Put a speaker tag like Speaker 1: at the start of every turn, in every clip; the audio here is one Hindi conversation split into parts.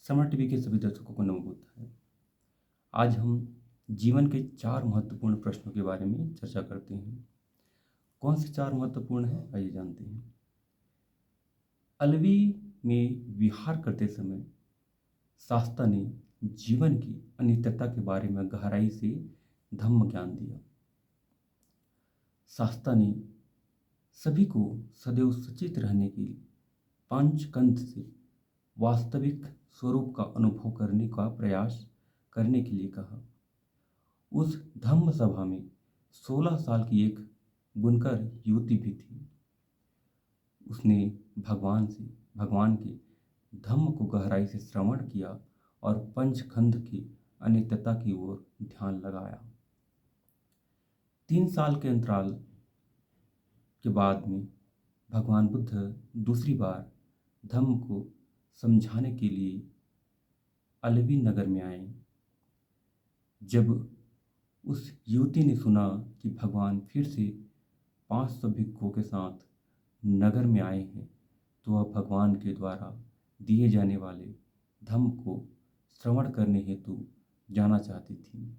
Speaker 1: समर टीवी के सभी दर्शकों को नमोबुद्ध है। आज हम जीवन के 4 महत्वपूर्ण प्रश्नों के बारे में चर्चा करते हैं। कौन से 4 महत्वपूर्ण हैं, आइए जानते हैं। अलवी में विहार करते समय शास्ता ने जीवन की अनित्यता के बारे में गहराई से धम्म ज्ञान दिया। शास्ता ने सभी को सदैव सचेत रहने के लिए पंचकंद से वास्तविक स्वरूप का अनुभव करने का प्रयास करने के लिए कहा। उस धम्म सभा में 16 साल की एक बुनकर युवती भी थी। उसने भगवान के धम्म को गहराई से श्रवण किया और पंचखंड की अनित्यता की ओर ध्यान लगाया। 3 साल के अंतराल के बाद में भगवान बुद्ध दूसरी बार धम्म को समझाने के लिए अलवी नगर में आए। जब उस युवती ने सुना कि भगवान फिर से 500 भिक्षुओं के साथ नगर में आए हैं, तो वह भगवान के द्वारा दिए जाने वाले धम्म को श्रवण करने हेतु जाना चाहती थी।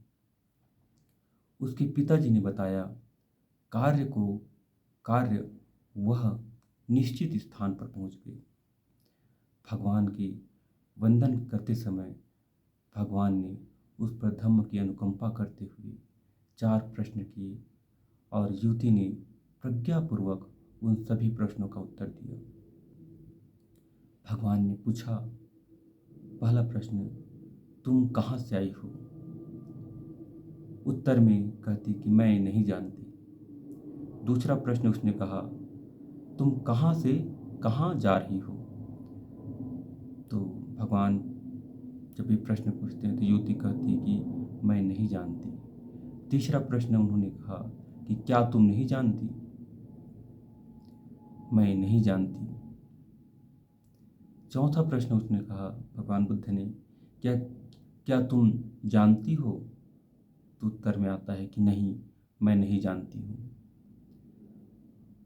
Speaker 1: उसके पिताजी ने बताया, कार्य वह निश्चित स्थान पर पहुंच गए। भगवान के वंदन करते समय भगवान ने उस पर धम्म की अनुकंपा करते हुए 4 प्रश्न किए और युवती ने प्रज्ञापूर्वक उन सभी प्रश्नों का उत्तर दिया। भगवान ने पूछा, पहला प्रश्न, तुम कहाँ से आई हो? उत्तर में कहती कि मैं नहीं जानती। दूसरा प्रश्न उसने कहा, तुम कहाँ से कहाँ जा रही हो? तो भगवान जब ये प्रश्न पूछते हैं तो युवती कहती है कि मैं नहीं जानती। तीसरा प्रश्न उन्होंने कहा कि क्या तुम नहीं जानती? मैं नहीं जानती। चौथा प्रश्न उसने कहा, भगवान बुद्ध ने, क्या तुम जानती हो? तो उत्तर में आता है कि नहीं, मैं नहीं जानती हूँ।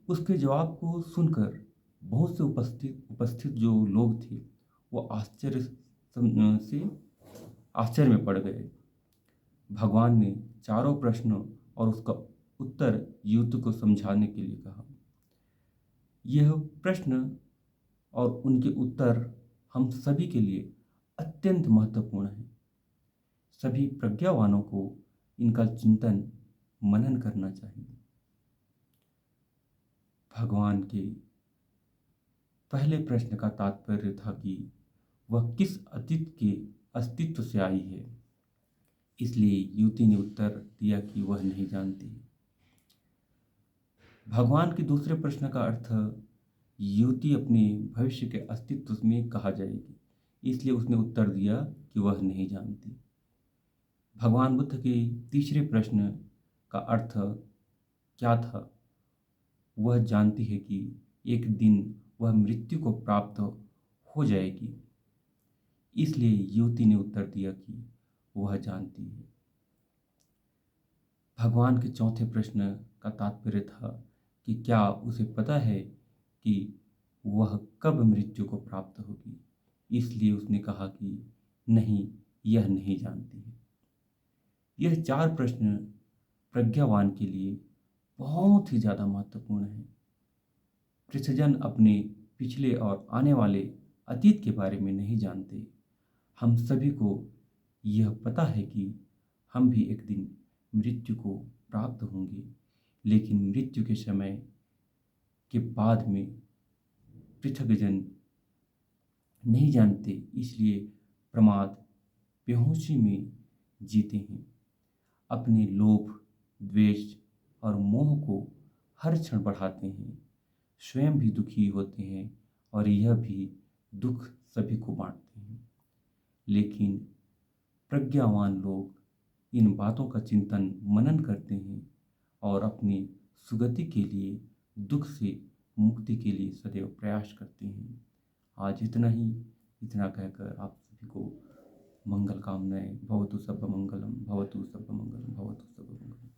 Speaker 1: उसके जवाब को सुनकर बहुत से उपस्थित जो लोग थे वो आश्चर्य में पड़ गए। भगवान ने चारों प्रश्नों और उसका उत्तर युवती को समझाने के लिए कहा। यह प्रश्न और उनके उत्तर हम सभी के लिए अत्यंत महत्वपूर्ण है। सभी प्रज्ञावानों को इनका चिंतन मनन करना चाहिए। भगवान के पहले प्रश्न का तात्पर्य था कि वह किस अतीत के अस्तित्व से आई है। इसलिए युवती ने उत्तर दिया कि वह नहीं जानती। भगवान के दूसरे प्रश्न का अर्थ युवती अपने भविष्य के अस्तित्व में कहा जाएगी, इसलिए उसने उत्तर दिया कि वह नहीं जानती। भगवान बुद्ध के तीसरे प्रश्न का अर्थ क्या था? वह जानती है कि एक दिन वह मृत्यु को प्राप्त हो जाएगी, इसलिए युवती ने उत्तर दिया कि वह जानती है। भगवान के चौथे प्रश्न का तात्पर्य था कि क्या उसे पता है कि वह कब मृत्यु को प्राप्त होगी, इसलिए उसने कहा कि नहीं, यह नहीं जानती है। यह 4 प्रश्न प्रज्ञावान के लिए बहुत ही ज़्यादा महत्वपूर्ण है। पृथ्वीजन अपने पिछले और आने वाले अतीत के बारे में नहीं जानते। हम सभी को यह पता है कि हम भी एक दिन मृत्यु को प्राप्त होंगे, लेकिन मृत्यु के समय के बाद में पृथ्वीजन नहीं जानते, इसलिए प्रमाद बेहोशी में जीते हैं। अपने लोभ, द्वेष और मोह को हर क्षण बढ़ाते हैं, स्वयं भी दुखी होते हैं और यह भी दुख सभी को बांटते हैं। लेकिन प्रज्ञावान लोग इन बातों का चिंतन मनन करते हैं और अपनी सुगति के लिए, दुख से मुक्ति के लिए सदैव प्रयास करते हैं। आज इतना कहकर आप सभी को मंगल कामनाएं। भवतु सर्वमंगलम, भवतु सर्वमंगलम, भवतु सर्वमंगलम।